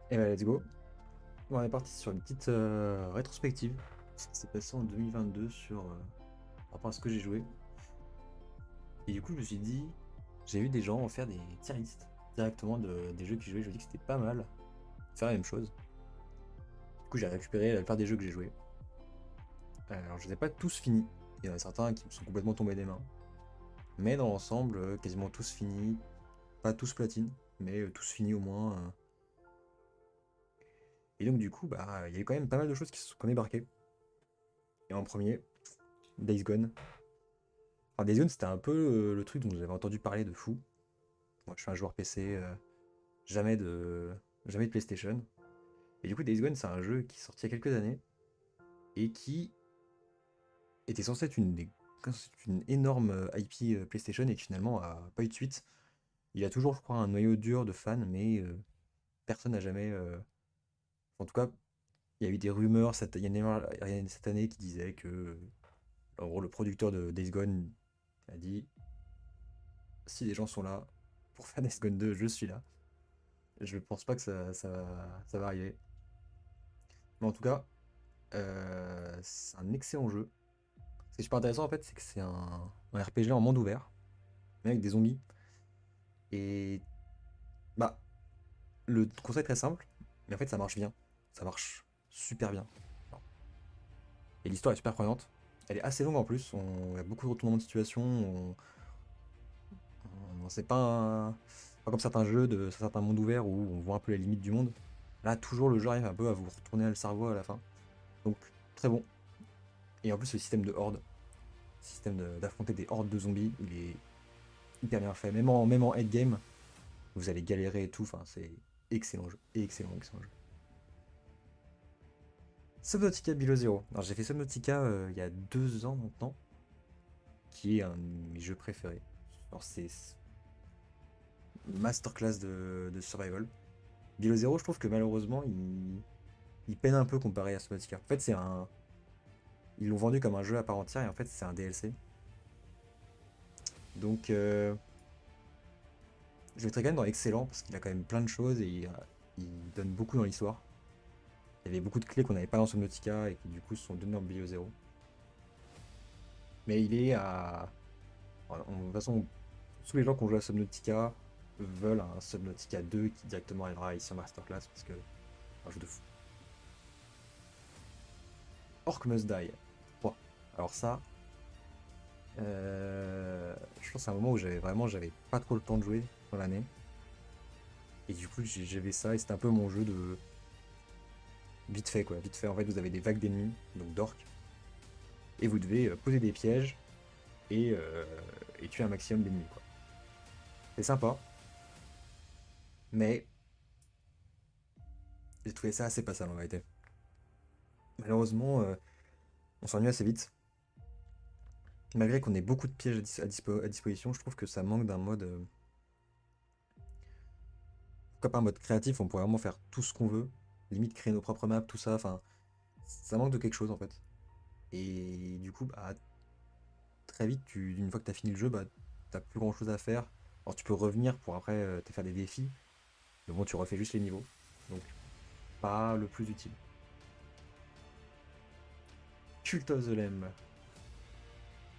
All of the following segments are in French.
Et bah let's go. Bon, on est parti sur une petite rétrospective. Ce qui s'est passé en 2022 par rapport à ce que j'ai joué. Et du coup, je me suis dit, j'ai vu des gens en faire des tier lists directement des jeux qu'ils jouaient. Je me dis que c'était pas mal de faire la même chose. Du coup, j'ai récupéré la plupart des jeux que j'ai joués. Alors, je les ai pas tous finis. Il y en a certains qui me sont complètement tombés des mains. Mais dans l'ensemble, quasiment tous finis. Pas tous platine, mais tous finis au moins. Et donc, du coup, bah, il y a eu quand même pas mal de choses qui sont débarquées. Et en premier, Days Gone. Alors, Days Gone, c'était un peu le truc dont j'avais entendu parler de fou. Moi, je suis un joueur PC, jamais de, jamais de PlayStation. Et du coup, Days Gone, c'est un jeu qui est sorti il y a quelques années et qui était censé être une énorme IP PlayStation et qui finalement a pas eu de suite. Il a toujours, je crois, un noyau dur de fans, mais personne n'a jamais. En tout cas, il y a eu des rumeurs il y a une rumeur cette année qui disait que, en gros, le producteur de Days Gone a dit si les gens sont là pour faire Days Gone 2, je suis là. Je pense pas que ça va arriver. Mais en tout cas, c'est un excellent jeu. Ce qui est super intéressant en fait, c'est que c'est un RPG en monde ouvert, mais avec des zombies. Et bah, le concept est très simple, mais en fait ça marche bien. Ça marche super bien. Et l'histoire est super prenante. Elle est assez longue en plus, il y a beaucoup de retournements de situation. C'est pas comme certains jeux de certains mondes ouverts où on voit un peu les limites du monde. Là, toujours le jeu arrive un peu à vous retourner le cerveau à la fin. Donc, très bon. Et en plus, le système de horde, d'affronter des hordes de zombies, il est hyper bien fait. Même en endgame, vous allez galérer et tout. Enfin, c'est excellent jeu. Excellent, excellent jeu. Subnautica Below Zero. Alors, j'ai fait Subnautica il y a 2 ans maintenant, qui est un de mes jeux préférés. Alors, c'est une masterclass de survival. Below Zero, je trouve que malheureusement, il peine un peu comparé à Subnautica. En fait, ils l'ont vendu comme un jeu à part entière et en fait, c'est un DLC. Donc, je vais très quand même dans excellent parce qu'il a quand même plein de choses et il donne beaucoup dans l'histoire. Il y avait beaucoup de clés qu'on n'avait pas dans Subnautica et qui du coup sont données dans Below Zero. Mais il est à. De toute façon, tous les gens qui ont joué à Subnautica veulent un Subnautica 2 qui directement arrivera ici en Masterclass parce que un jeu de fou. Orc Must Die 3. Alors ça, je pense que c'est un moment où j'avais pas trop le temps de jouer dans l'année. Et du coup, j'avais ça et c'était un peu mon jeu de vite fait quoi. Vite fait, en fait, vous avez des vagues d'ennemis, donc d'orques, et vous devez poser des pièges et tuer un maximum d'ennemis quoi. C'est sympa, mais j'ai trouvé ça assez passable en vérité. Malheureusement, on s'ennuie assez vite. Malgré qu'on ait beaucoup de pièges à disposition, je trouve que ça manque d'un mode. Pourquoi pas un mode créatif, on pourrait vraiment faire tout ce qu'on veut. Limite créer nos propres maps, tout ça. Enfin, ça manque de quelque chose en fait. Et du coup, bah, très vite, une fois que tu as fini le jeu, bah, t'as plus grand chose à faire. Alors tu peux revenir pour après te faire des défis. Mais bon, tu refais juste les niveaux. Donc, pas le plus utile. Cult of the Lamb.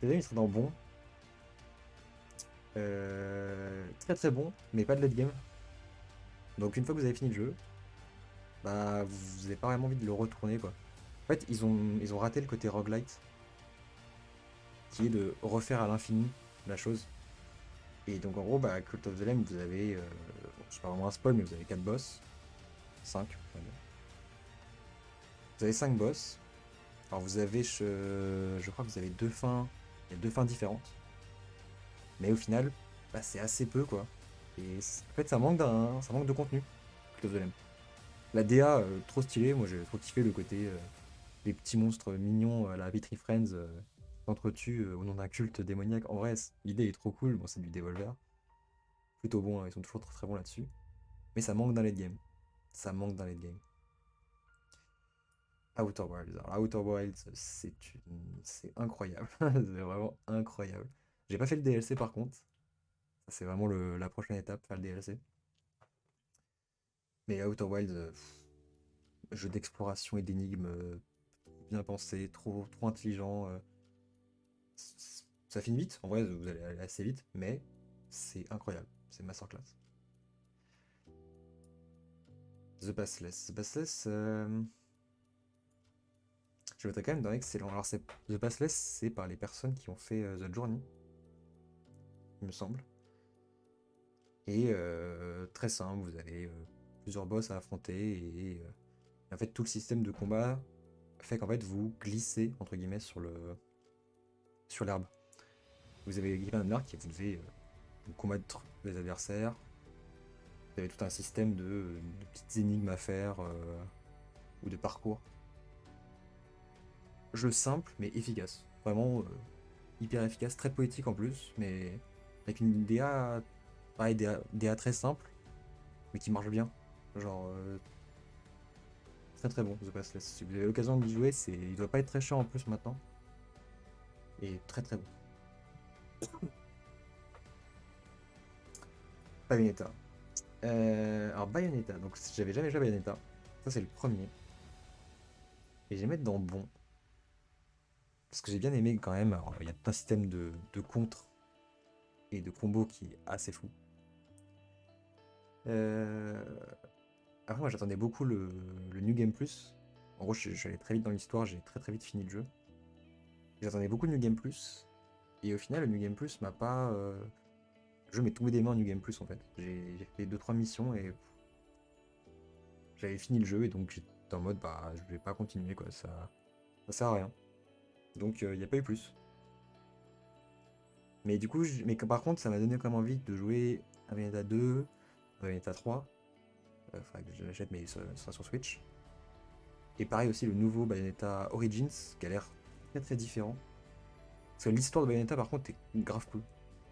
Les amis, ils sont dans bon. Très très bon, mais pas de late game. Donc une fois que vous avez fini le jeu, bah vous n'avez pas vraiment envie de le retourner quoi. En fait, ils ont raté le côté roguelite, qui est de refaire à l'infini la chose. Et donc en gros, bah, Cult of the Lamb, vous avez, bon, c'est pas vraiment un spoil, mais vous avez 4 boss, 5. Vous avez 5 boss. Alors vous avez, je crois que vous avez deux fins, il y a deux fins différentes. Mais au final, bah, c'est assez peu quoi. Et en fait, ça manque de contenu, Cult of the Lamb. La DA, trop stylée, moi j'ai trop kiffé le côté les petits monstres mignons à la Vitry Friends s'entretuent au nom d'un culte démoniaque. En vrai, l'idée est trop cool, bon c'est du Devolver. Plutôt bon, hein, ils sont toujours très très bons là-dessus. Mais ça manque d'un late game. Ça manque d'un late game. Outer Wilds. Alors, Outer Wilds, c'est incroyable. C'est vraiment incroyable. J'ai pas fait le DLC par contre. Ça, c'est vraiment la prochaine étape, faire le DLC. Mais Outer Wilds, jeu d'exploration et d'énigmes bien pensé, trop intelligent. Ça finit vite, en vrai, vous allez aller assez vite, mais c'est incroyable. C'est masterclass. The Passless. The Passless, je voudrais quand même d'un excellent. Alors, The Passless, c'est par les personnes qui ont fait The Journey, il me semble. Et très simple, vous avez plusieurs boss à affronter et en fait tout le système de combat fait qu'en fait vous glissez entre guillemets sur l'herbe. Vous avez équipé un arc et vous devez combattre les adversaires. Vous avez tout un système de petites énigmes à faire ou de parcours. Jeu simple mais efficace. Vraiment hyper efficace, très poétique en plus, mais avec une DA, pareil, DA très simple, mais qui marche bien. Genre très très bon, The Passless. Si vous avez l'occasion d'y jouer, il doit pas être très chiant en plus maintenant. Et très très bon. Bayonetta. Alors Bayonetta, donc j'avais jamais joué à Bayonetta. Ça c'est le premier. Et je vais mettre dans bon. Parce que j'ai bien aimé quand même. Alors, il y a tout un système de contre et de combo qui est assez fou. Euh, Après moi j'attendais beaucoup le New Game Plus. En gros je suis allé très vite dans l'histoire, j'ai très très vite fini le jeu. J'attendais beaucoup de New Game Plus. Et au final le New Game Plus m'a pas... Le jeu m'est tombé des mains en New Game Plus en fait. J'ai fait deux trois missions et j'avais fini le jeu et donc j'étais en mode bah je vais pas continuer quoi, ça sert à rien. Donc il n'y a pas eu plus. Mais du coup, par contre ça m'a donné quand même envie de jouer à Bayonetta 2, à Bayonetta 3. Faudrait que je l'achète mais ça sera sur Switch. Et pareil aussi le nouveau Bayonetta Origins qui a l'air très très différent. Parce que l'histoire de Bayonetta par contre est grave cool.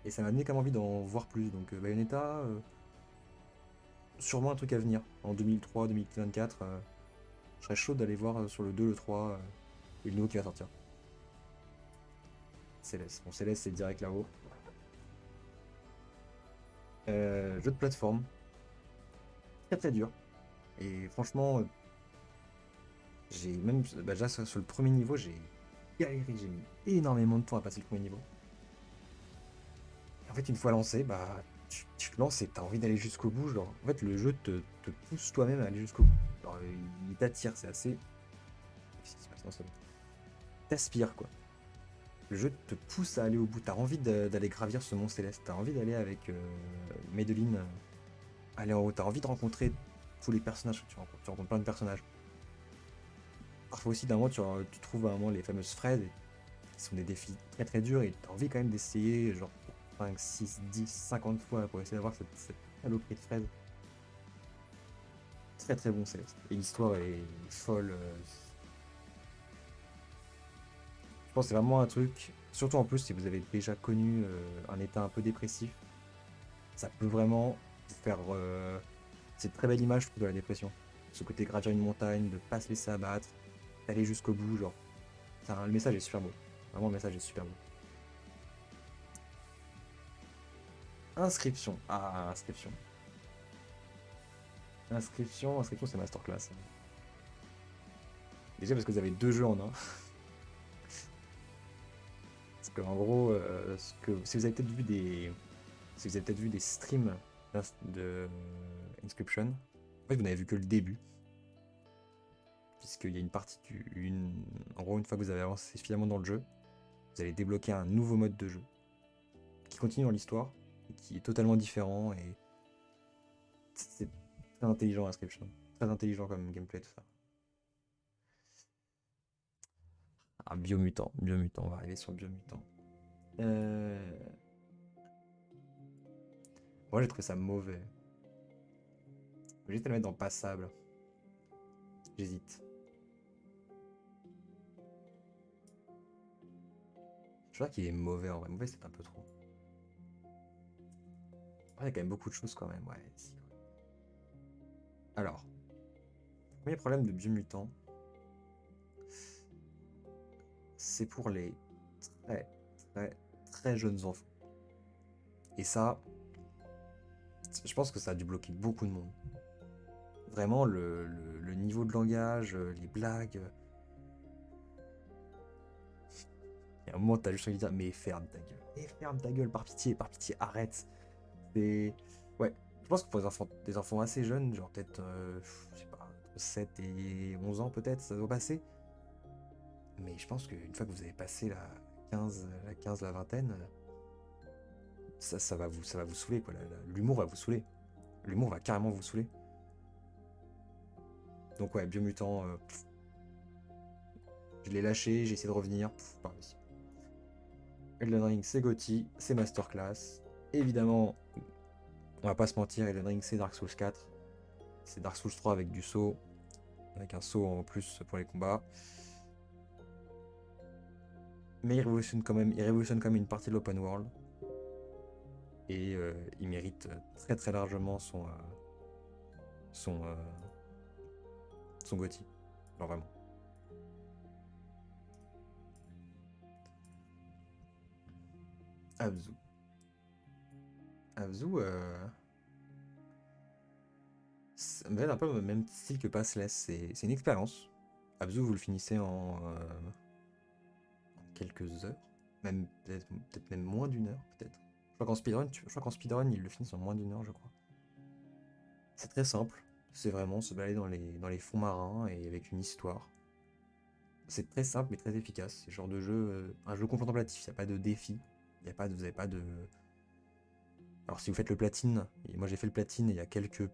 Et ça m'a donné quand même envie d'en voir plus. Donc Bayonetta, sûrement un truc à venir. En 2003-2024, je serais chaud d'aller voir sur le 2, le 3 et le nouveau qui va sortir. Céleste. Bon, Céleste, c'est direct là-haut. Jeu de plateforme. Très très dur. Et franchement, j'ai même. Bah, déjà, sur le premier niveau, j'ai galéré. J'ai mis énormément de temps à passer le premier niveau. Et en fait, une fois lancé, bah, tu te lances et t'as envie d'aller jusqu'au bout. Genre, en fait, le jeu te pousse toi-même à aller jusqu'au bout. Genre, il t'attire, c'est assez. Qu'est-ce qui se passe dans ce jeu? T'aspires, quoi. Le jeu te pousse à aller au bout. T'as envie d'aller gravir ce mont céleste. T'as envie d'aller avec Madeline aller en haut. T'as envie de rencontrer tous les personnages que tu rencontres. Tu rencontres plein de personnages. Parfois aussi, d'un moment, tu trouves à un moment les fameuses fraises qui sont des défis très très durs et t'as envie quand même d'essayer, genre 5, 6, 10, 50 fois pour essayer d'avoir cette saloperie de fraises. Très très bon Céleste. Et l'histoire est folle. Je pense que c'est vraiment un truc, surtout en plus si vous avez déjà connu un état un peu dépressif, ça peut vraiment vous faire. C'est une très belle image je trouve, de la dépression. Ce côté gravir une montagne, de pas se laisser abattre, d'aller jusqu'au bout, genre. Le message est super beau. Vraiment, le message est super beau. Inscription. Ah, inscription. Inscription, c'est masterclass. Déjà parce que vous avez deux jeux en un. Parce qu'en gros, si vous avez peut-être vu des streams de Inscription, en fait, vous n'avez vu que le début. Puisqu'il y a une partie en gros, une fois que vous avez avancé suffisamment dans le jeu, vous allez débloquer un nouveau mode de jeu qui continue dans l'histoire, et qui est totalement différent et c'est très intelligent Inscription. Très intelligent comme gameplay, tout ça. Ah, Biomutant, Biomutant, on va arriver sur Biomutant. Moi j'ai trouvé ça mauvais. J'hésite à le mettre dans passable. J'hésite. Je crois qu'il est mauvais en vrai. Mauvais c'est un peu trop. Il y a quand même beaucoup de choses quand même, ouais. Si. Alors, premier problème de Biomutant, c'est pour les très très très jeunes enfants. Et ça, je pense que ça a dû bloquer beaucoup de monde. vraiment le niveau de langage, les blagues. Il y a un moment, t'as juste envie de dire, mais ferme ta gueule. Mais ferme ta gueule, par pitié, arrête. C'est. Ouais, je pense que pour des enfants assez jeunes, genre peut-être, je sais pas, entre 7 et 11 ans peut-être, ça doit passer. Mais je pense qu'une fois que vous avez passé la vingtaine, ça va vous saouler, quoi. L'humour va vous saouler. L'humour va carrément vous saouler. Donc ouais, Biomutant, je l'ai lâché, j'ai essayé de revenir, pas réussi. Elden Ring, c'est GOTY, c'est Masterclass. Évidemment, on va pas se mentir, Elden Ring, c'est Dark Souls 4. C'est Dark Souls 3 avec du saut, avec un saut en plus pour les combats. Mais il révolutionne quand même une partie de l'open world. Et il mérite très très largement son, euh, son GOTY. Alors vraiment. Abzu. Abzu, ça me fait un peu le même style que Passless. C'est une expérience. Abzu, vous le finissez en quelques heures. Même peut-être même moins d'une heure, peut-être. Je crois qu'en speedrun, ils le finissent en moins d'une heure, je crois. C'est très simple. C'est vraiment se balader dans les fonds marins et avec une histoire. C'est très simple mais très efficace. C'est le genre de jeu, un jeu contemplatif. Il n'y a pas de défi. Vous n'avez pas de. Alors si vous faites le platine, et moi j'ai fait le platine et il y a quelques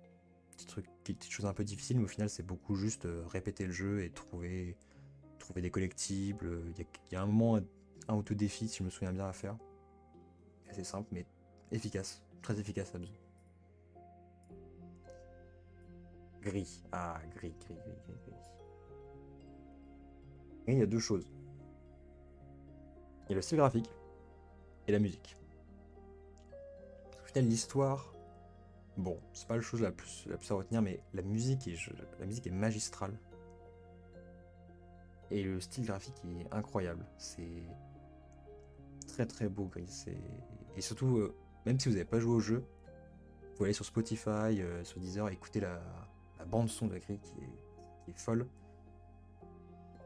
petits trucs, quelques petites choses un peu difficiles, mais au final c'est beaucoup juste répéter le jeu et trouver des collectibles. Il y a un moment, un ou deux défis si je me souviens bien à faire. C'est simple mais efficace. Très efficace Abzu. Gris. Ah, gris, gris, gris, gris, gris. Et il y a deux choses. Il y a le style graphique et la musique. Au final, l'histoire, bon, c'est pas la chose la plus à retenir, mais la musique est magistrale. Et le style graphique est incroyable. C'est très très beau, Gris. Et surtout, même si vous n'avez pas joué au jeu, vous pouvez aller sur Spotify, sur Deezer, écouter la bande son de Gris qui est folle.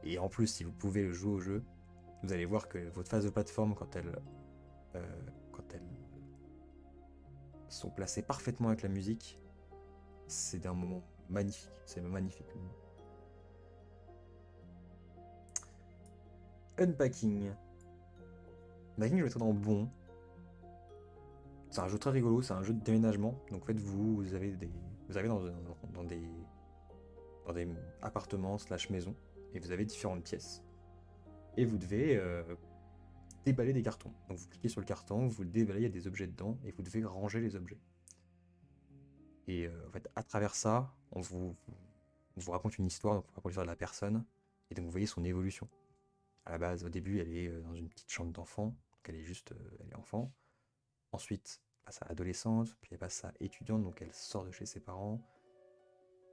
Et en plus, si vous pouvez jouer au jeu, vous allez voir que votre phase de plateforme, quand elles sont placées parfaitement avec la musique, c'est d'un moment magnifique. C'est magnifique. Unpacking. Unpacking, je vais être dans bon. C'est un jeu très rigolo, c'est un jeu de déménagement. Donc en fait, vous arrivez dans des appartements slash maisons et vous avez différentes pièces. Et vous devez déballer des cartons. Donc vous cliquez sur le carton, vous le déballez, il y a des objets dedans et vous devez ranger les objets. Et en fait, à travers ça, on vous raconte une histoire, donc on vous raconte l'histoire de la personne et donc vous voyez son évolution. À la base, au début, elle est dans une petite chambre d'enfant, donc elle est enfant. Ensuite, elle passe à adolescente, puis elle passe à étudiante, donc elle sort de chez ses parents.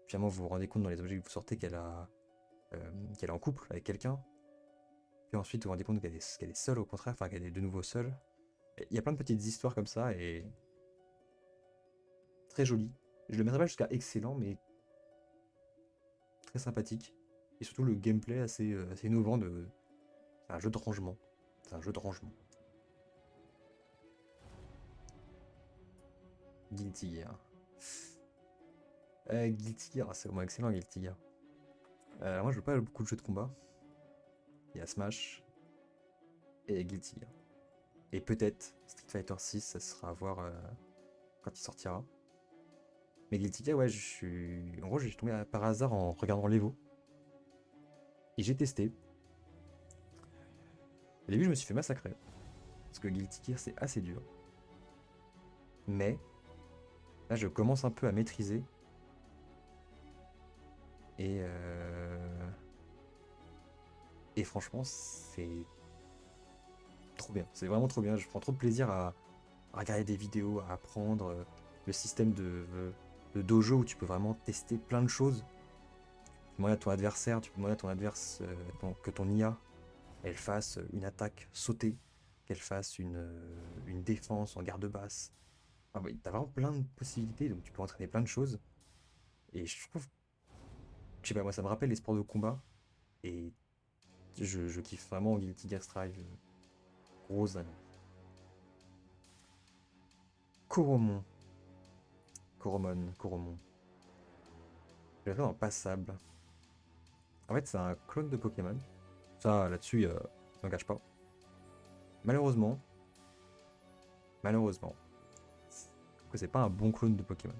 Finalement, vous vous rendez compte dans les objets que vous sortez qu'elle est en couple avec quelqu'un. Puis ensuite, vous vous rendez compte qu'elle est seule au contraire, enfin qu'elle est de nouveau seule. Il y a plein de petites histoires comme ça et très jolies. Je le mettrai pas jusqu'à excellent, mais très sympathique. Et surtout le gameplay assez innovant C'est un jeu de rangement. C'est un jeu de rangement. Guilty Gear. Guilty Gear, c'est vraiment excellent Guilty Gear. Moi je joue pas à beaucoup de jeux de combat. Il y a Smash et Guilty Gear. Et peut-être Street Fighter 6, ça sera à voir quand il sortira. Mais Guilty Gear, ouais, En gros, j'ai tombé par hasard en regardant l'Evo. Et j'ai testé. Au début, je me suis fait massacrer. Parce que Guilty Gear, c'est assez dur. Mais, là, je commence un peu à maîtriser. Et, euh, et franchement, c'est trop bien. C'est vraiment trop bien. Je prends trop de plaisir à regarder des vidéos, à apprendre le système de dojo où tu peux vraiment tester plein de choses. Tu peux demander à ton adversaire, tu peux demander à ton adversaire que ton IA elle fasse une attaque sautée, qu'elle fasse une défense en garde basse. Ah oui, t'as vraiment plein de possibilités, donc tu peux entraîner plein de choses. Et je trouve, je sais pas, moi ça me rappelle les sports de combat. Et je kiffe vraiment Guilty Gear Strive. Grosse dingue. Coromon. Coromon. Je l'ai fait dans Passable. En fait, c'est un clone de Pokémon. Ça, là-dessus, ça ne cache pas. Malheureusement, malheureusement, que c'est pas un bon clone de Pokémon.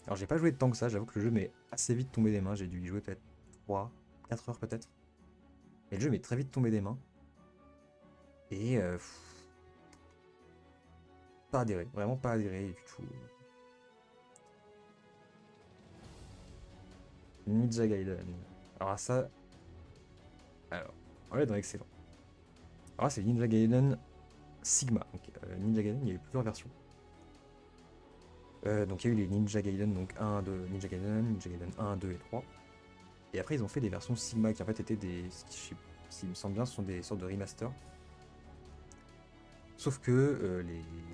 Alors, j'ai pas joué de tant que ça, j'avoue que le jeu m'est assez vite tombé des mains. J'ai dû y jouer peut-être 3, 4 heures peut-être. Et le jeu m'est très vite tombé des mains. Et pas adhéré, vraiment pas adhéré du tout. Ninja Gaiden. Alors ça, alors, on va être dans l'excellent. Alors là, c'est Ninja Gaiden Sigma. Donc, Ninja Gaiden, il y a eu plusieurs versions. Donc il y a eu les Ninja Gaiden, donc 1, 2, Ninja Gaiden 1, 2 et 3. Et après, ils ont fait des versions Sigma qui en fait étaient des. S'il me semble bien, ce sont des sortes de remaster. Sauf que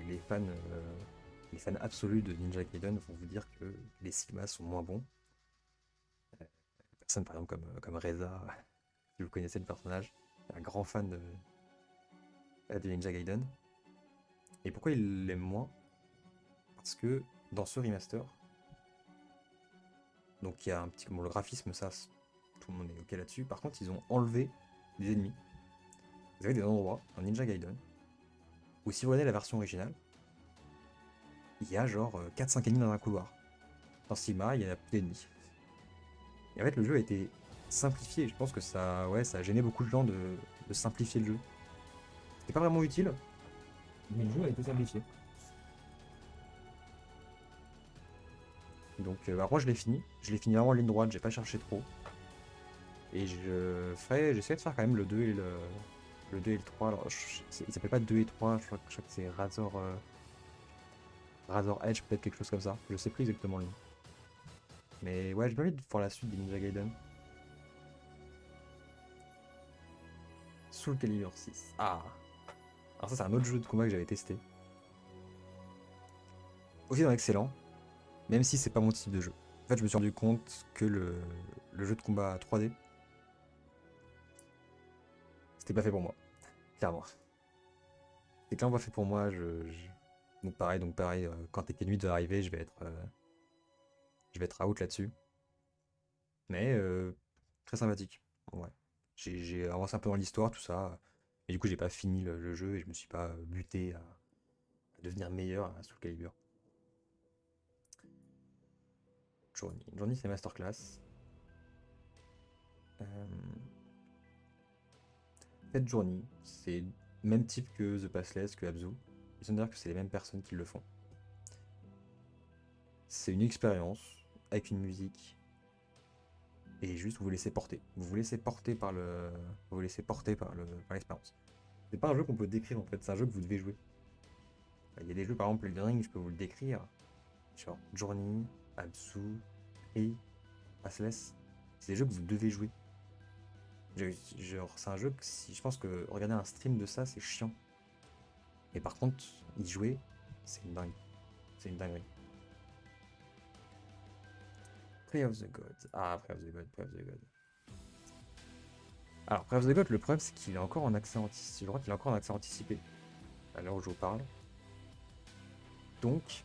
les fans absolus de Ninja Gaiden vont vous dire que les Sigma sont moins bons. Personne par exemple comme Reza, si vous connaissez le personnage, un grand fan de Ninja Gaiden. Et pourquoi il l'aime moins? Parce que dans ce remaster, donc il y a un petit. Bon, le graphisme, ça, tout le monde est ok là-dessus. Par contre, ils ont enlevé des ennemis. Vous avez des endroits dans Ninja Gaiden où si vous regardez la version originale, il y a genre 4-5 ennemis dans un couloir. Dans Sigma, il y en a plus d'ennemis. Et en fait, le jeu a été simplifié. Je pense que ça, ouais, ça a gêné beaucoup de gens de simplifier le jeu. C'était pas vraiment utile, mais le jeu a été simplifié. Donc, alors moi je l'ai fini. Je l'ai fini vraiment en ligne droite, j'ai pas cherché trop. Et j'essaie de faire quand même le 2 et le 2 et le 3. Alors, il s'appelle pas 2 et 3, je crois que c'est Razor Edge, peut-être quelque chose comme ça. Je sais plus exactement le nom. Mais ouais, j'ai envie de faire la suite des Ninja Gaiden. Soul Calibur 6. Ah! Alors ça, c'est un autre jeu de combat que j'avais testé. Aussi dans excellent, même si c'est pas mon type de jeu. En fait, je me suis rendu compte que le jeu de combat 3D, c'était pas fait pour moi. Clairement. C'est clairement pas fait pour moi. Donc pareil, quand Tekken 8 va arriver, je vais être out là-dessus. Mais très sympathique. Ouais. J'ai avancé un peu dans l'histoire, tout ça. Mais du coup, j'ai pas fini le jeu et je me suis pas buté à devenir meilleur à Soul Calibur. Journey. Journey, c'est Masterclass. Euh, Cette Journey, c'est même type que The Passless, que Abzu. Ils sont dire que c'est les mêmes personnes qui le font. C'est une expérience avec une musique et juste vous vous laissez porter. Vous vous laissez porter par le, vous vous laissez porter par l'expérience. C'est pas un jeu qu'on peut décrire en fait, c'est un jeu que vous devez jouer. Il y a des jeux par exemple Elden Ring, je peux vous le décrire. Genre Journey, Abzu, et Passless. C'est des jeux que vous devez jouer. Genre c'est un jeu que si je pense que regarder un stream de ça c'est chiant. Et par contre, y jouer, c'est une dingue. C'est une dinguerie. Prey of the Gods. Ah, Prey of the God, Prey of the God. Alors, Prey of the God, le problème c'est qu'il est encore en accès anticipé. Je crois qu'il est encore en accès anticipé. À l'heure où je vous parle. Donc,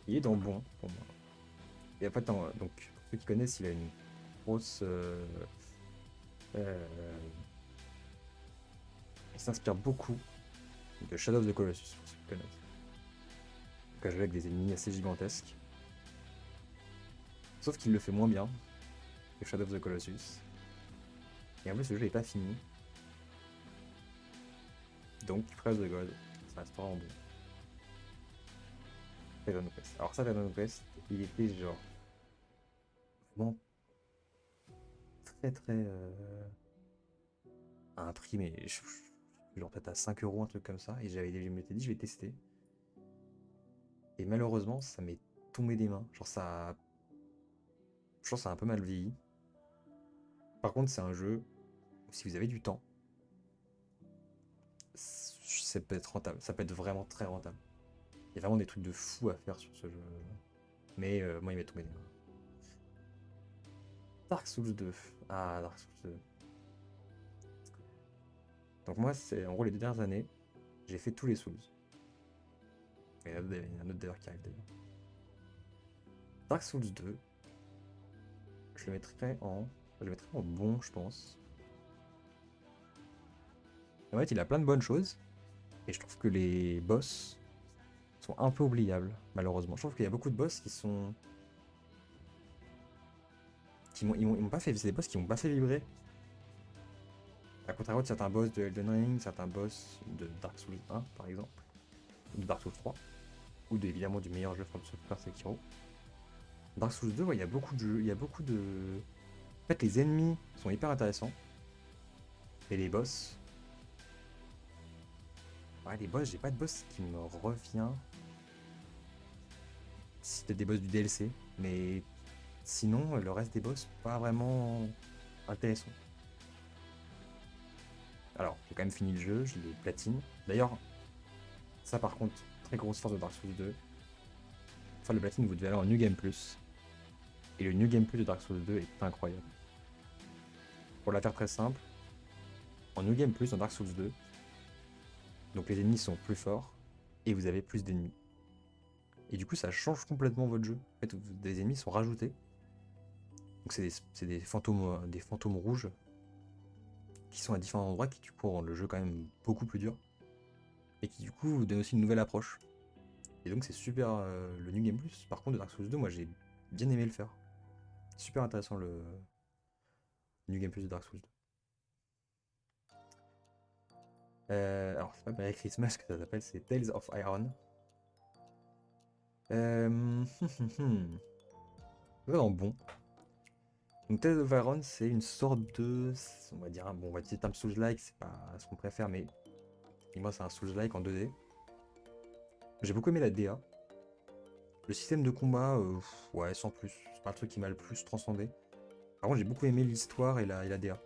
il est dans le bon pour moi. Et en fait, donc, pour ceux qui connaissent, il a une grosse. Euh, il s'inspire beaucoup de Shadow of the Colossus, pour ceux qui connaissent. Donc, à jouer avec des ennemis assez gigantesques. Sauf qu'il le fait moins bien que Shadow of the Colossus. Et en plus, le jeu n'est pas fini. Donc, Prey of the God, ça reste vraiment bon. Titan Quest. Alors ça, Titan Quest, il était genre vraiment très très à un prix, mais genre peut-être à 5 euros, un truc comme ça. Et je m'étais dit, je vais tester. Et malheureusement, ça m'est tombé des mains. Genre ça, je pense que ça a un peu mal vieilli. Par contre, c'est un jeu où si vous avez du temps, ça peut être rentable. Ça peut être vraiment très rentable. y a vraiment des trucs de fou à faire sur ce jeu. Mais moi, il m'est tombé des mains. Dark Souls 2. Ah, Dark Souls 2. Donc moi, c'est en gros les 2 dernières années, j'ai fait tous les Souls. Il y en a un autre d'ailleurs qui arrive d'ailleurs. Dark Souls 2, je le mettrais en bon, je pense. En fait, il a plein de bonnes choses. Et je trouve que les boss sont un peu oubliables, malheureusement. Je trouve qu'il y a beaucoup de boss qui sont. Ils m'ont pas fait. C'est des boss qui m'ont pas fait vibrer. À contrario de certains boss de Elden Ring, certains boss de Dark Souls 1, par exemple. Ou de Dark Souls 3. Ou évidemment du meilleur jeu From Software Sekiro. Dark Souls 2, ouais, il y a beaucoup de jeux. Il y a beaucoup de. En fait, les ennemis sont hyper intéressants. Et les boss. Ouais, les boss, j'ai pas de boss qui me revient. C'était des boss du DLC. Mais sinon, le reste des boss, pas vraiment intéressant. Alors, j'ai quand même fini le jeu, je l'ai platine. D'ailleurs, ça par contre, très grosse force de Dark Souls 2. Pour faire le platine, vous devez aller en New Game Plus. Et le New Game Plus de Dark Souls 2 est incroyable. Pour la faire très simple, en New Game Plus dans Dark Souls 2, donc les ennemis sont plus forts et vous avez plus d'ennemis. Et du coup, ça change complètement votre jeu. En fait, des ennemis sont rajoutés. Donc c'est des fantômes rouges qui sont à différents endroits qui du coup rendent le jeu quand même beaucoup plus dur. Et qui du coup vous donnent aussi une nouvelle approche. Et donc c'est super le New Game Plus. Par contre de Dark Souls 2, moi j'ai bien aimé le faire. Super intéressant le New Game Plus de Dark Souls 2. Alors c'est pas Merry Christmas que ça s'appelle, c'est Tales of Iron. Vraiment bon. Donc Tales of Iron c'est une sorte de. On va dire, bon on va dire un Souls-like, c'est pas ce qu'on préfère, mais moi c'est un Souls-like en 2D. J'ai beaucoup aimé la DA. Le système de combat, ouais, sans plus. C'est pas le truc qui m'a le plus transcendé. Par contre, j'ai beaucoup aimé l'histoire et la DA.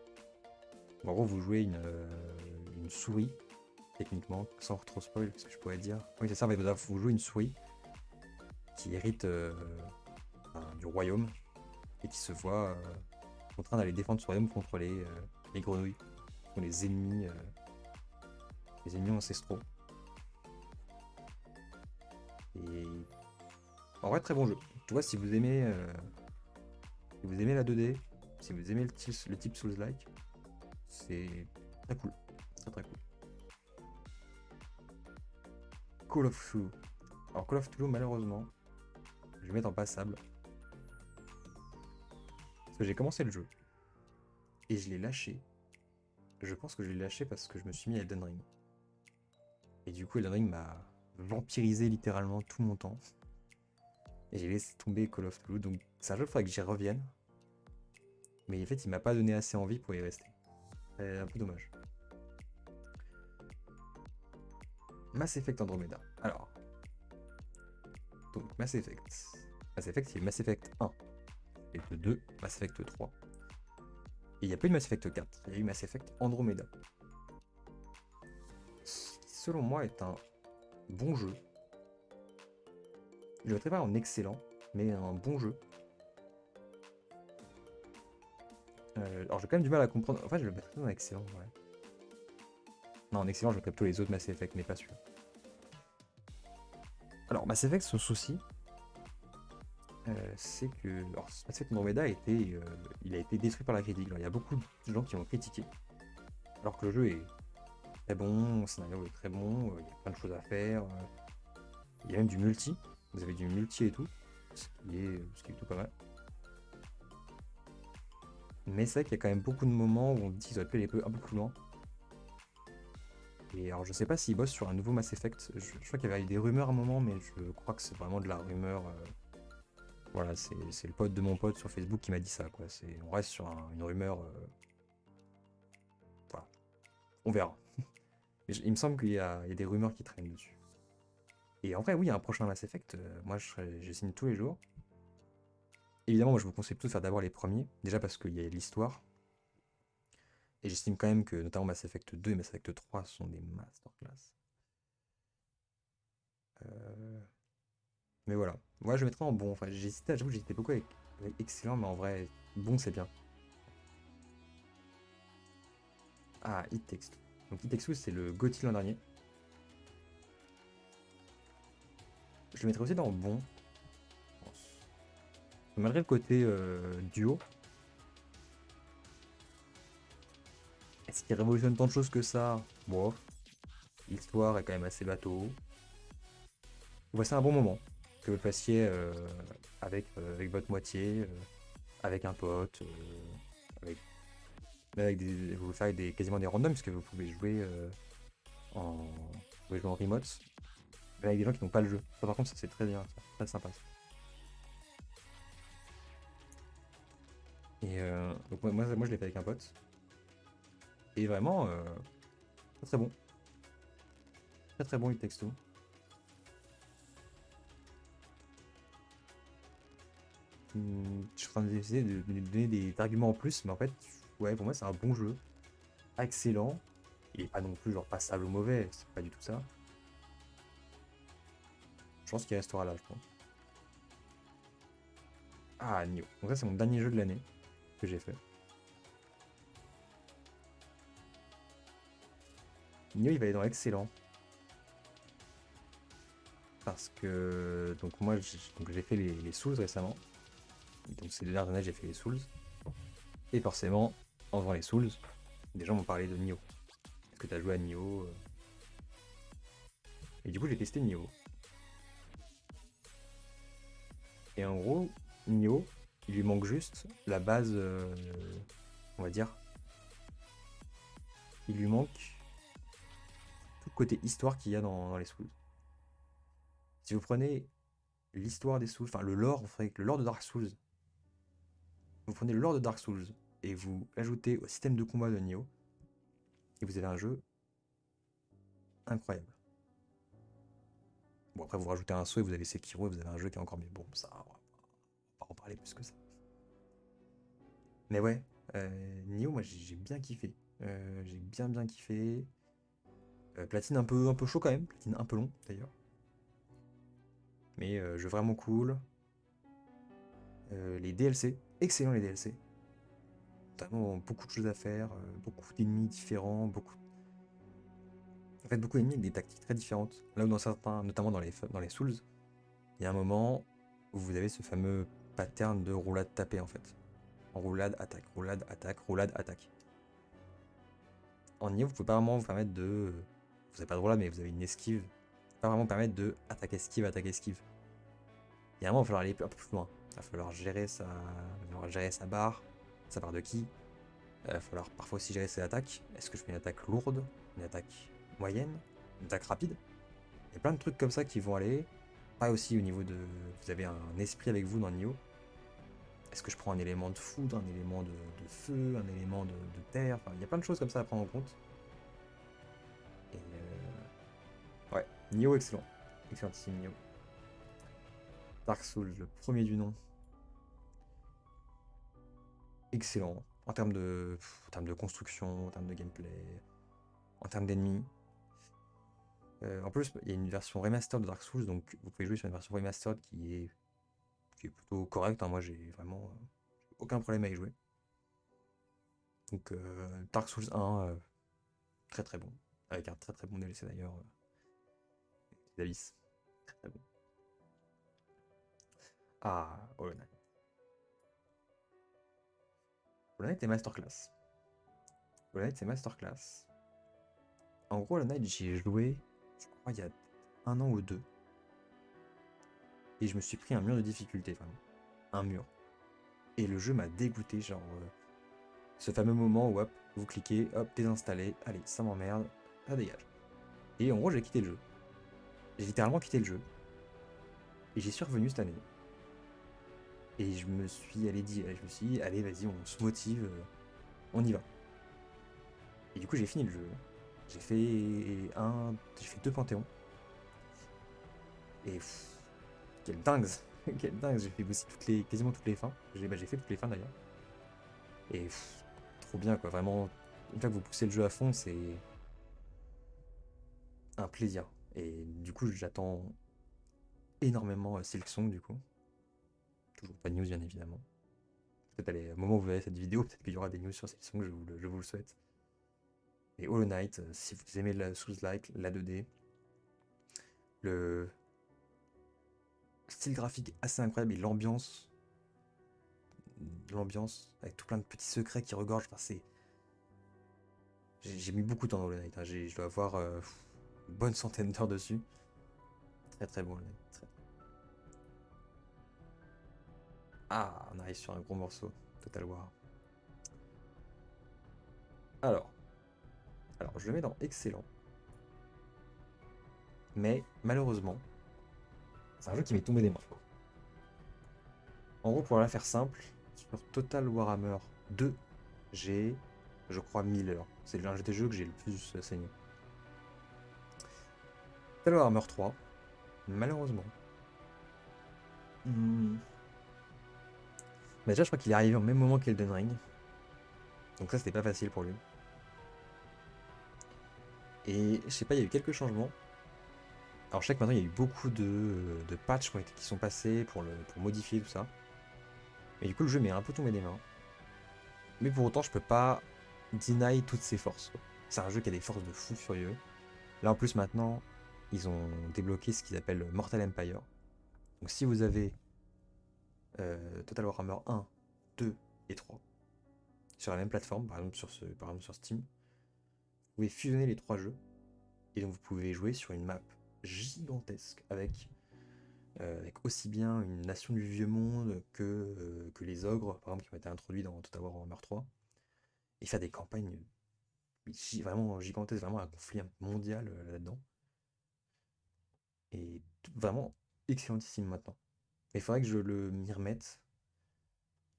En gros, vous jouez une souris, techniquement, sans trop spoil, ce que je pourrais dire. Oui, c'est ça, mais vous jouez une souris qui hérite du royaume et qui se voit contraint d'aller défendre ce royaume contre les grenouilles, qui sont les ennemis ancestraux. Et en vrai, très bon jeu. Tu vois, si vous aimez la 2D, si vous aimez le type Souls-like, c'est très cool. Très très cool. Call of Cthulhu. Alors Call of Cthulhu, malheureusement, je vais mettre en passable. Parce que j'ai commencé le jeu. Et je l'ai lâché. Je pense que je l'ai lâché parce que je me suis mis à Elden Ring. Et du coup, Elden Ring m'a vampirisé littéralement tout mon temps. Et j'ai laissé tomber Call of Cthulhu. Donc c'est un jeu, il faudrait que j'y revienne. Mais en fait, il m'a pas donné assez envie pour y rester. C'est un peu dommage. Mass Effect Andromeda. Alors. Donc Mass Effect. Mass Effect, il y a Mass Effect 1. Et le 2, Mass Effect 3. Et il n'y a pas eu de Mass Effect 4. Il y a eu Mass Effect Andromeda. Ce qui, selon moi, est un bon jeu. Je ne le mettrai pas en excellent, mais un bon jeu. Alors j'ai quand même du mal à comprendre. En fait, je le mettrais en excellent, ouais. Non, en excellent, je mettrais plutôt les autres Mass Effect, mais pas celui-là. Alors, Mass Effect, son souci, c'est que. Alors, Mass Effect Andromeda il a été détruit par la critique. Alors, il y a beaucoup de gens qui l'ont critiqué. Alors que le jeu est très bon, le scénario est très bon, il y a plein de choses à faire. Il y a même du multi. Vous avez du multi et tout, ce qui est plutôt pas mal. Mais c'est vrai qu'il y a quand même beaucoup de moments où on dit qu'ils auraient pu aller un peu plus loin. Et alors je sais pas s'ils bossent sur un nouveau Mass Effect. Je crois qu'il y avait eu des rumeurs à un moment, mais je crois que c'est vraiment de la rumeur. Voilà, c'est le pote de mon pote sur Facebook qui m'a dit ça, quoi. On reste sur une rumeur. Voilà, on verra. Il me semble qu'il y a des rumeurs qui traînent dessus. Et en vrai, oui, il y a un prochain Mass Effect. Moi, je signe tous les jours. Évidemment, moi, je vous conseille plutôt de faire d'abord les premiers. Déjà parce qu'il y a l'histoire. Et j'estime quand même que notamment Mass Effect 2 et Mass Effect 3 sont des masterclass. Mais voilà. Moi, je mettrais en bon. Enfin, j'hésitais, j'avoue, j'hésitais beaucoup avec excellent, mais en vrai, bon, c'est bien. Ah, It Takes Two. Donc, It Takes Two, c'est le GOTY l'an dernier. Je le mettrais aussi dans bon, je pense. Malgré le côté duo, est-ce qu'il révolutionne tant de choses que ça? Bon, l'histoire est quand même assez bateau. Voici un bon moment que vous le fassiez avec votre moitié, avec un pote, avec, vous le faites quasiment des randoms, puisque vous pouvez jouer en, vous pouvez jouer en remote, mais avec des gens qui n'ont pas le jeu. Ça, par contre, ça c'est très bien, ça, très sympa. Ça. Et donc moi, je l'ai fait avec un pote, et vraiment, très très bon. Très très bon It Takes Two. Je suis en train d'essayer de donner des arguments en plus, mais en fait, ouais, pour moi, c'est un bon jeu. Excellent. Il est pas non plus genre passable ou mauvais, c'est pas du tout ça. Je pense qu'il restera là, je pense. Ah, Nioh. Donc ça, c'est mon dernier jeu de l'année que j'ai fait. Nioh, il va aller dans excellent. Parce que, donc moi, j'ai fait les Souls récemment. Donc ces 2 dernières années, j'ai fait les Souls. Et forcément, en faisant les Souls, des gens m'ont parlé de Nioh. Est-ce que tu as joué à Nioh? Et du coup, j'ai testé Nioh. Et en gros, Nioh, il lui manque juste la base, on va dire. Il lui manque tout le côté histoire qu'il y a dans les Souls. Si vous prenez l'histoire des Souls, enfin le lore, le lore de Dark Souls, vous prenez le lore de Dark Souls et vous l'ajoutez au système de combat de Nioh, et vous avez un jeu incroyable. Bon, après, vous rajoutez un saut et vous avez Sekiro et vous avez un jeu qui est encore mieux. Bon, ça, on va pas en parler plus que ça. Mais ouais, Nioh, moi j'ai bien kiffé. J'ai bien kiffé. Platine un peu chaud quand même, platine un peu long d'ailleurs. Mais jeu vraiment cool. Les DLC, excellent les DLC. Notamment beaucoup de choses à faire, beaucoup d'ennemis différents, en fait beaucoup d'ennemis avec des tactiques très différentes. Là où dans certains, notamment dans les Souls, il y a un moment où vous avez ce fameux pattern de roulade tapée en fait. En roulade, attaque, roulade, attaque, roulade, attaque. En Nioh, vous pouvez pas vraiment vous permettre de. Vous avez pas de roulade, mais vous avez une esquive. Vous pouvez pas vraiment permettre de attaque, esquive, attaque, esquive. Il y a un moment, il va falloir aller un peu plus loin. Il va falloir gérer sa barre de ki. Il va falloir parfois aussi gérer ses attaques. Est-ce que je fais une attaque lourde, une attaque moyenne, une attaque rapide? Il y a plein de trucs comme ça qui vont aller. Pas aussi au niveau de. Vous avez un esprit avec vous dans Nioh. Est-ce que je prends un élément de foudre, un élément de feu, un élément de terre? Enfin, il y a plein de choses comme ça à prendre en compte. Et ouais, Nioh excellent. Excellentissime Nioh. Dark Souls, le premier du nom. Excellent. En termes de construction, en termes de gameplay, en termes d'ennemis. En plus, il y a une version remastered de Dark Souls, donc vous pouvez jouer sur une version remastered qui est plutôt correcte. Hein. Moi, j'ai vraiment aucun problème à y jouer. Donc, Dark Souls 1, très très bon. Avec un très très bon DLC d'ailleurs. D'Alice. Très très bon. Ah, Hollow Knight. Hollow Knight est masterclass. Hollow Knight, c'est masterclass. En gros, Hollow Knight, j'y ai joué, je crois, il y a 1 an ou 2. Et je me suis pris un mur de difficulté, vraiment. Un mur. Et le jeu m'a dégoûté, genre. Ce fameux moment où hop, vous cliquez, hop, désinstaller, allez, ça m'emmerde, ça dégage. Et en gros, j'ai quitté le jeu. J'ai littéralement quitté le jeu. Et j'y suis revenu cette année. Et je me suis dit, allez, vas-y, on se motive, on y va. Et du coup, j'ai fini le jeu. J'ai fait 2 Panthéons. Et quelle dingue, quelle dingue, j'ai fait aussi quasiment toutes les fins. J'ai fait toutes les fins d'ailleurs. Et trop bien quoi, vraiment. Une fois que vous poussez le jeu à fond, c'est un plaisir. Et du coup, j'attends énormément Silksong du coup. Toujours pas de news bien évidemment. Peut-être au moment où vous verrez cette vidéo, peut-être qu'il y aura des news sur Silksong, je vous le souhaite. Et Hollow Knight, si vous aimez la Souls-like, la 2D, le style graphique assez incroyable et l'ambiance avec tout plein de petits secrets qui regorgent, enfin c'est... J'ai mis beaucoup de temps dans Hollow Knight, hein. Je dois avoir une bonne centaine d'heures dessus. Très très bon Hollow Knight. Ah, on arrive sur un gros morceau, Total War. Alors, je le mets dans excellent. Mais malheureusement, c'est un jeu qui m'est tombé des mains. En gros, pour la faire simple, sur Total Warhammer 2, j'ai, je crois, 1000 heures. C'est l'un des jeux que j'ai le plus saigné. Total Warhammer 3, malheureusement. Mais déjà, je crois qu'il est arrivé au même moment qu'Elden Ring. Donc ça, c'était pas facile pour lui. Et je sais pas, il y a eu quelques changements. Alors je sais que maintenant, il y a eu beaucoup de patchs qui sont passés pour modifier tout ça. Et du coup, le jeu m'est un peu tombé des mains. Mais pour autant, je peux pas deny toutes ses forces. C'est un jeu qui a des forces de fou furieux. Là, en plus, maintenant, ils ont débloqué ce qu'ils appellent Mortal Empire. Donc si vous avez Total Warhammer 1, 2 et 3 sur la même plateforme, par exemple sur Steam, vous pouvez fusionner les 3 jeux. Et donc vous pouvez jouer sur une map gigantesque avec aussi bien une nation du vieux monde que les ogres, par exemple, qui ont été introduits dans Total Warhammer 3, et faire des campagnes vraiment gigantesques, vraiment un conflit mondial là-dedans. Et vraiment excellentissime maintenant. Mais il faudrait que je m'y remette.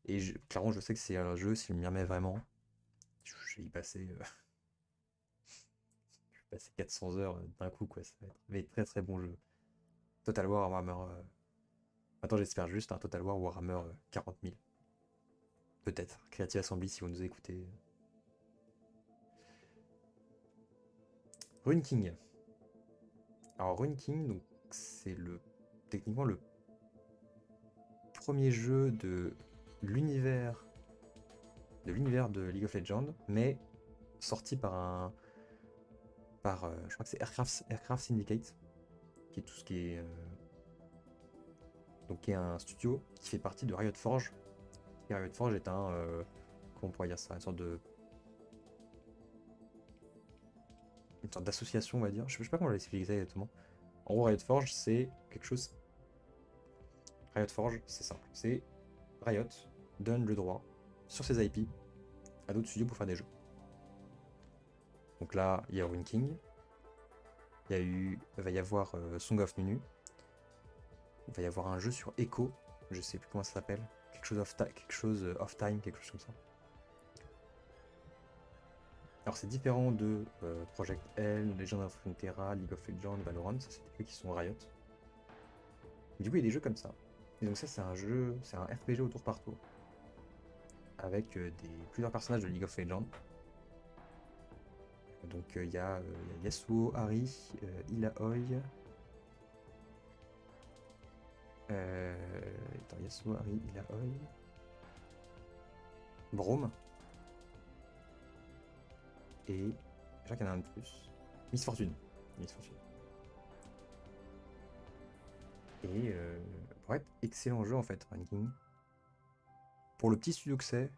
Et clairement, je sais que c'est un jeu, si je m'y remets vraiment, je vais y passer, je vais passer 400 heures d'un coup, quoi. Ça va être mais très très bon jeu. Total War Warhammer. Attends, j'espère juste un Total War Warhammer 40 000. Peut-être. Creative Assembly, si vous nous écoutez. Rune King. Alors, Rune King, donc, c'est techniquement le premier jeu de l'univers de League of Legends, mais sorti je crois que c'est Aircraft Syndicate, qui est tout ce qui est donc qui est un studio qui fait partie de Riot Forge. Et Riot Forge est comment on pourrait dire ça, une sorte d'association, on va dire. Je sais pas comment l'expliquer ça exactement. En gros, Riot Forge, c'est quelque chose. Riot Forge, c'est simple. C'est Riot donne le droit sur ses IP à d'autres studios pour faire des jeux. Donc là, il y a Ruin King. Il va y avoir Song of Nunu. Il va y avoir un jeu sur Echo. Je sais plus comment ça s'appelle. Quelque chose off time, quelque chose comme ça. Alors c'est différent de Project L, Legend of Runeterra, League of Legends, Valorant, ça c'est des jeux qui sont Riot. Du coup il y a des jeux comme ça. Et donc ça c'est un RPG au tour par tour. Avec plusieurs personnages de League of Legends. Donc il y a Yasuo, Ahri, Ilaoi. Yasuo, Ahri, Ilaoi. Braum. Et je crois qu'il y en a un de plus. Miss Fortune. Et pour être excellent jeu en fait, Ranking. Pour le petit studio que c'est,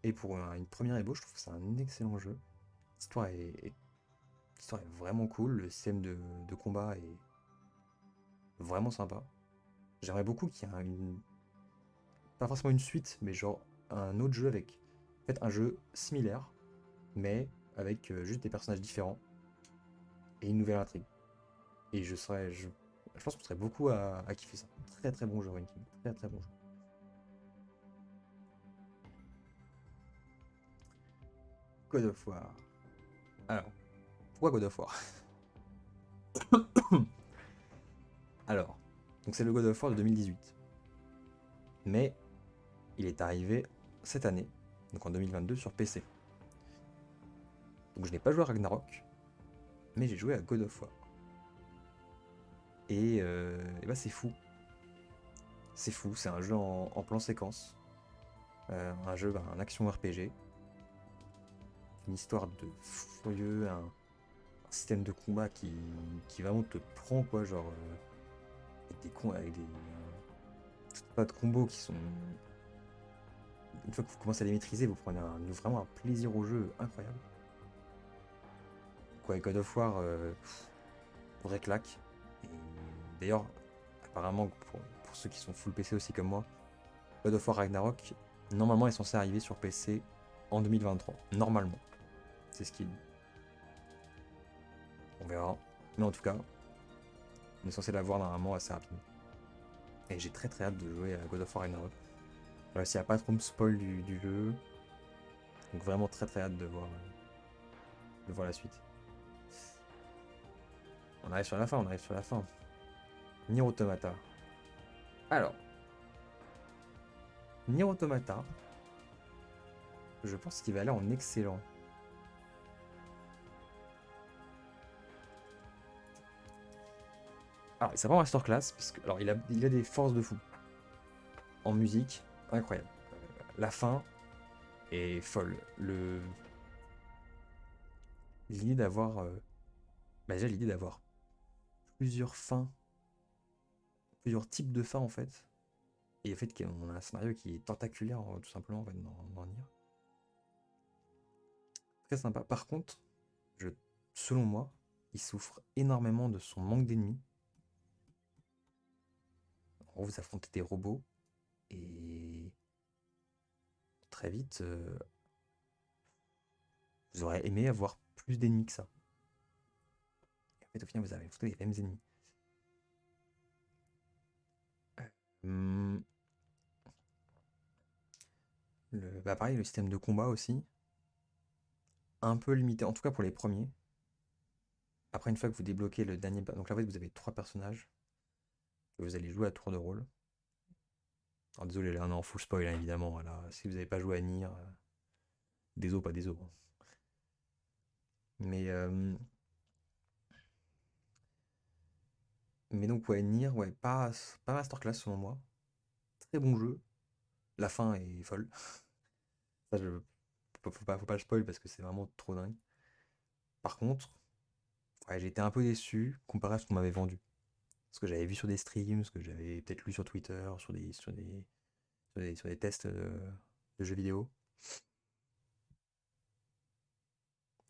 et pour une première ébauche, je trouve que c'est un excellent jeu. L'histoire est vraiment cool, le système de combat est vraiment sympa. J'aimerais beaucoup qu'il y ait pas forcément une suite, mais genre un autre jeu avec en fait un jeu similaire, mais avec juste des personnages différents et une nouvelle intrigue. Et je pense qu'on serait beaucoup à kiffer ça. Très très bon jeu, Ranking. Très très bon jeu. God of War. Alors, pourquoi God of War? Alors, donc c'est le God of War de 2018. Mais il est arrivé cette année, donc en 2022 sur PC. Donc je n'ai pas joué à Ragnarok, mais j'ai joué à God of War. Et bah c'est fou. C'est fou, c'est un jeu en plan séquence. Un jeu, un action RPG. Une histoire de furieux, un système de combat qui vraiment te prend, quoi, genre. Avec des pas de combos qui sont. Une fois que vous commencez à les maîtriser, vous prenez vraiment un plaisir au jeu incroyable. Quoi, God of War, vraie claque. Et d'ailleurs, apparemment, pour ceux qui sont full PC aussi comme moi, God of War Ragnarok, normalement, est censé arriver sur PC en 2023. Normalement. C'est ce qu'il dit. On verra. Mais en tout cas, on est censé l'avoir normalement assez rapidement. Et j'ai très très hâte de jouer à God of War Ragnarok. Voilà, s'il n'y a pas trop de spoil du jeu. Donc vraiment très très hâte de voir la suite. On arrive sur la fin, on arrive sur la fin. Nier Automata. Alors, Nier Automata, je pense qu'il va aller en excellent. Alors, c'est vraiment un masterclass, parce que alors, il a des forces de fou. En musique, incroyable. La fin est folle. L'idée d'avoir. Déjà, l'idée d'avoir plusieurs fins, plusieurs types de fins en fait. Et le fait qu'on a un scénario qui est tentaculaire, tout simplement, en fait, dans Nier. Très sympa. Par contre, selon moi, il souffre énormément de son manque d'ennemis. En gros, vous affrontez des robots et très vite, vous aurez aimé avoir plus d'ennemis que ça. Et en fait, au final, vous avez les mêmes ennemis. Hum, pareil, le système de combat aussi, un peu limité, en tout cas pour les premiers. Après, une fois que vous débloquez le dernier. Donc là, en fait, vous avez 3 personnages que vous allez jouer à tour de rôle. Alors désolé, là, non, full spoil, hein, évidemment. Voilà. Si vous n'avez pas joué à Nier, désolé, pas désolé. Mais, mais donc, ouais, Nier, ouais, pas masterclass selon moi. Très bon jeu. La fin est folle. Ça, faut pas le spoil parce que c'est vraiment trop dingue. Par contre, ouais, j'ai été un peu déçu comparé à ce qu'on m'avait vendu. Ce que j'avais vu sur des streams, ce que j'avais peut-être lu sur Twitter, sur des tests de jeux vidéo.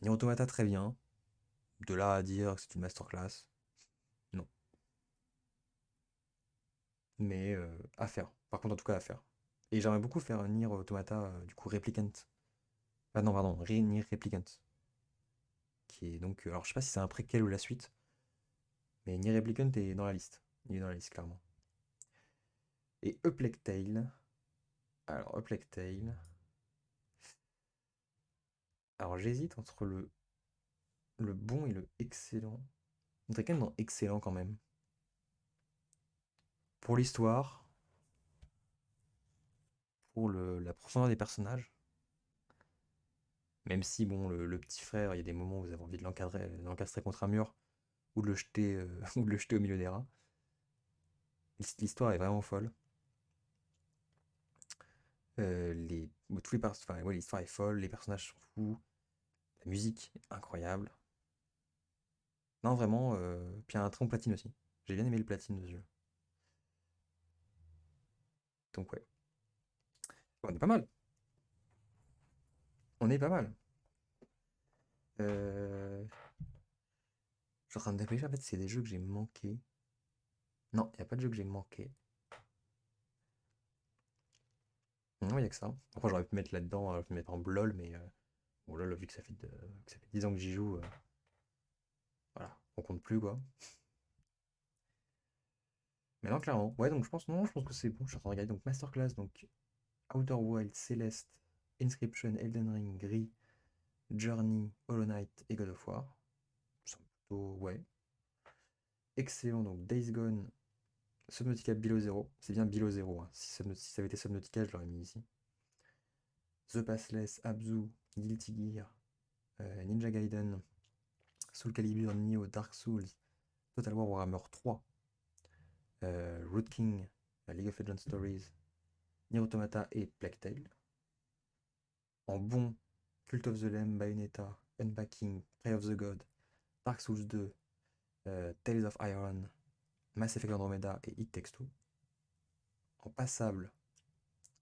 Nier Automata, très bien. De là à dire que c'est une masterclass, non. Mais à faire. Par contre, en tout cas, à faire. Et j'aimerais beaucoup faire un Nier Automata, du coup, Replicant. Ah non, pardon, Nier Replicant. Qui est donc. Alors, je sais pas si c'est un préquel ou la suite, mais Nier Replicant est dans la liste. Il est dans la liste, clairement. Et A Plague Tale. Alors, A Plague Tale. Alors, j'hésite entre le bon et le excellent. On dirait quand même dans excellent quand même. Pour l'histoire, pour la profondeur des personnages. Même si, bon, le petit frère, il y a des moments où vous avez envie de l'encastrer contre un mur ou de le jeter, ou de le jeter au milieu des rats. L'histoire est vraiment folle. Enfin, ouais, l'histoire est folle, les personnages sont fous, la musique est incroyable. Non, vraiment, puis il y a un très bon platine aussi. J'ai bien aimé le platine de ce jeu. Donc ouais, on est pas mal. On est pas mal. Euh, Je suis en train de réfléchir, en fait, c'est des jeux que j'ai manqués. Non, il n'y a pas de jeu que j'ai manqué. Non, il n'y a que ça. Après, j'aurais pu mettre là-dedans, j'aurais pu mettre en LOL, mais bon, LOL, vu que ça fait 10 ans que j'y joue, voilà, on compte plus, quoi. Mais non, clairement. Ouais, donc non, je pense que c'est bon. Je suis en train de regarder. Donc, Masterclass, donc Outer Wild, Celeste, Inscription, Elden Ring, Gris, Journey, Hollow Knight et God of War. Ça semble plutôt, ouais. Excellent, donc Days Gone, Subnautica Below Zero. C'est bien Below Zero, hein. Si ça avait été Subnautica, je l'aurais mis ici. The Passless, Abzu, Guilty Gear, Ninja Gaiden, Soul Calibur, Nioh, Dark Souls, Total War Warhammer 3. Root King, League of Legends Stories, Nier Automata et Plague Tale. En bon, Cult of the Lamb, Bayonetta, Unpacking, Prey of the God, Dark Souls 2, Tales of Iron, Mass Effect Andromeda et It Takes Two. En passable,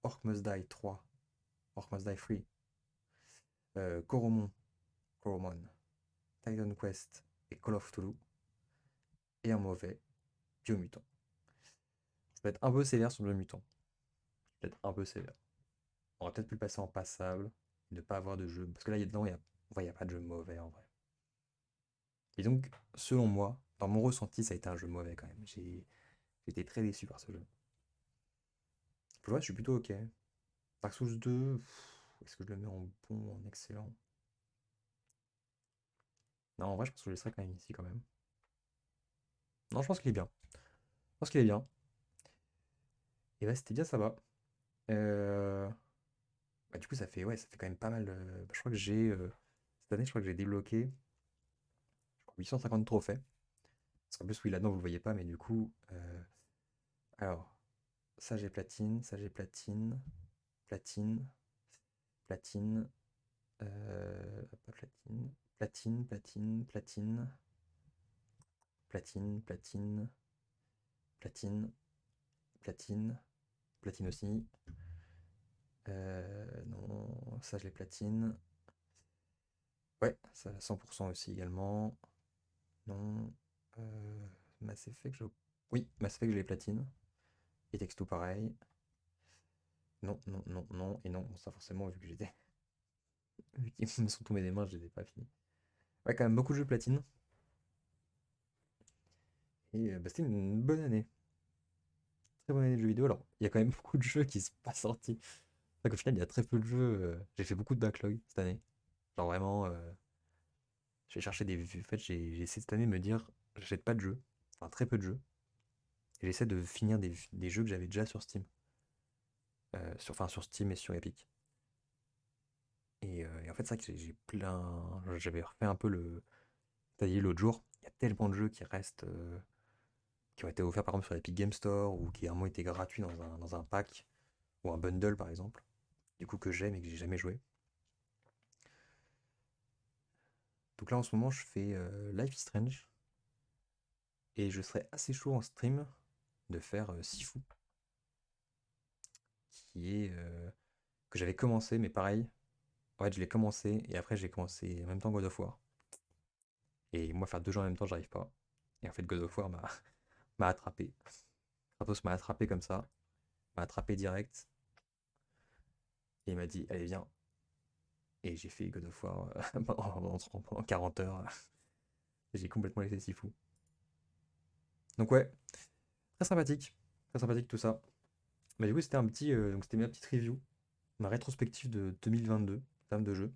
Orc Must Die 3, Orc Must Die 3, Coromon, Titan Quest et Call of Cthulhu. Et un mauvais, Biomutant. Je vais être un peu sévère sur Biomutant. Je vais être un peu sévère. On aurait peut-être pu le passer en passable, ne pas avoir de jeu. Parce que là, dedans, il y a pas de jeu mauvais en vrai. Et donc, selon moi, dans mon ressenti, ça a été un jeu mauvais quand même. J'ai été très déçu par ce jeu. Pour le reste, je suis plutôt ok. Dark Souls 2, est-ce que je le mets en bon, en excellent? Non, en vrai, je pense que je le laisserai quand même ici quand même. Non, je pense qu'il est bien. Je pense qu'il est bien. Et bah, c'était bien, ça va. Euh, Bah, du coup, ouais, ça fait quand même pas mal. Bah, je crois que cette année, je crois que j'ai débloqué je crois, 850 trophées. Parce qu'en plus, oui, là-dedans, vous le voyez pas, mais du coup. Alors, ça, j'ai platine, ça, j'ai platine, platine, platine, pas platine, platine, platine, platine, platine, platine, platine aussi. Non, ça, je les platine. Ouais, ça, 100% aussi également. Non. Euh, Mass Effect, oui, Mass Effect, je les platine. Et Texto, pareil. Non, non, non, non. Et non, ça forcément, vu que j'étais. Vu qu'ils me sont tombés des mains, je les ai pas finis. Ouais, quand même beaucoup de jeux platine. Et bah, c'était une bonne année. Très bonne année de jeux vidéo. Alors, il y a quand même beaucoup de jeux qui sont pas sortis. C'est vrai qu'au final, il y a très peu de jeux. J'ai fait beaucoup de backlog cette année. Genre vraiment, j'ai cherché des. En fait, j'ai essayé cette année de me dire, j'achète pas de jeux. Enfin, très peu de jeux. Et j'essaie de finir des jeux que j'avais déjà sur Steam. Enfin, sur Steam et sur Epic. Et en fait, c'est vrai que j'ai plein. J'avais refait un peu le taillé l'autre jour. Il y a tellement de jeux qui restent. Qui ont été offerts par exemple sur l'Epic Game Store ou qui à un moment étaient gratuits dans un pack ou un bundle par exemple. Du coup, que j'aime et que j'ai jamais joué. Donc là, en ce moment, je fais Life is Strange. Et je serais assez chaud en stream de faire Sifu. Qui est. Que j'avais commencé, mais pareil. En fait, je l'ai commencé et après, j'ai commencé en même temps God of War. Et moi, faire deux jeux en même temps, j'arrive pas. Et en fait, God of War m'a attrapé. Kratos m'a attrapé comme ça, m'a attrapé direct, et il m'a dit, allez, viens. Et j'ai fait God of War pendant 40 heures. J'ai complètement laissé si fou. Donc ouais, très sympathique tout ça. Mais du coup, c'était donc c'était ma petite review, ma rétrospective de 2022 en termes de jeu.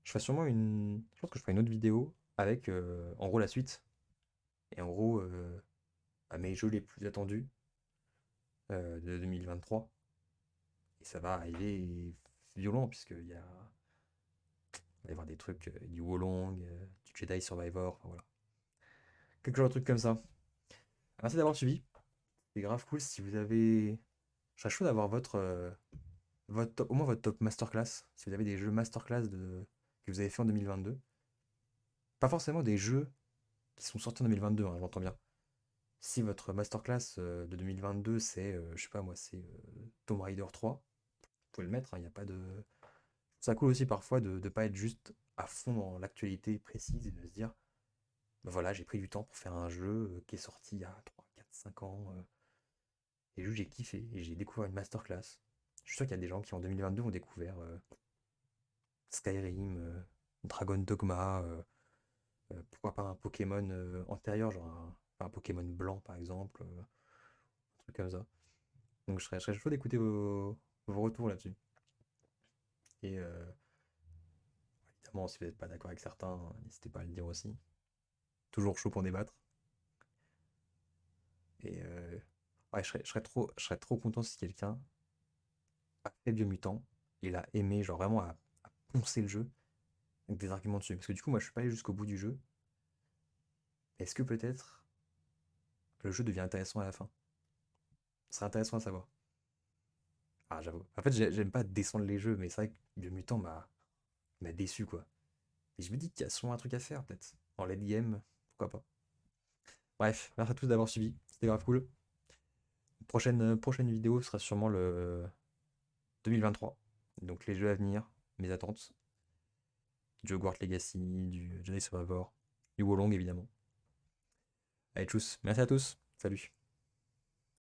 Je pense que je ferai une autre vidéo avec, en gros, la suite. Et en gros, bah, mes jeux les plus attendus de 2023. Et ça va arriver violent, puisqu'il va y avoir des trucs, du Wolong, du Jedi Survivor, enfin voilà. Quelque genre de trucs comme ça. Merci d'avoir suivi. C'est grave cool si vous avez. Je serais chaud d'avoir au moins votre top masterclass. Si vous avez des jeux masterclass que vous avez fait en 2022. Pas forcément des jeux qui sont sortis en 2022, hein, j'entends bien. Si votre masterclass de 2022, c'est, je sais pas moi, c'est Tomb Raider 3, vous pouvez le mettre, il n'y a pas de. Ça cool aussi parfois de ne pas être juste à fond dans l'actualité précise et de se dire, bah voilà, j'ai pris du temps pour faire un jeu qui est sorti il y a 3, 4, 5 ans. Et juste j'ai kiffé et j'ai découvert une masterclass. Je suis sûr qu'il y a des gens qui en 2022 ont découvert Skyrim, Dragon Dogma, pourquoi pas un Pokémon antérieur, genre un Pokémon blanc par exemple, un truc comme ça. Donc je serais chaud d'écouter vos retours là-dessus. Et évidemment, si vous n'êtes pas d'accord avec certains, n'hésitez pas à le dire aussi. Toujours chaud pour débattre. Et ouais, je serais trop content si quelqu'un a fait Biomutant, il a aimé, genre vraiment à poncer le jeu avec des arguments dessus. Parce que du coup, moi, je suis pas allé jusqu'au bout du jeu. Est-ce que peut-être le jeu devient intéressant à la fin. Ce serait intéressant à savoir. Ah, j'avoue. En fait, j'aime pas descendre les jeux, mais c'est vrai que Biomutant m'a déçu, quoi. Et je me dis qu'il y a souvent un truc à faire, peut-être. En late game, pourquoi pas. Bref, merci à tous d'avoir suivi. C'était grave cool. Prochaine vidéo sera sûrement le 2023. Donc les jeux à venir, mes attentes. Du Hogwarts Legacy, du Jedi Survivor, du Wolong évidemment. Allez, tchuss. Merci à tous. Salut.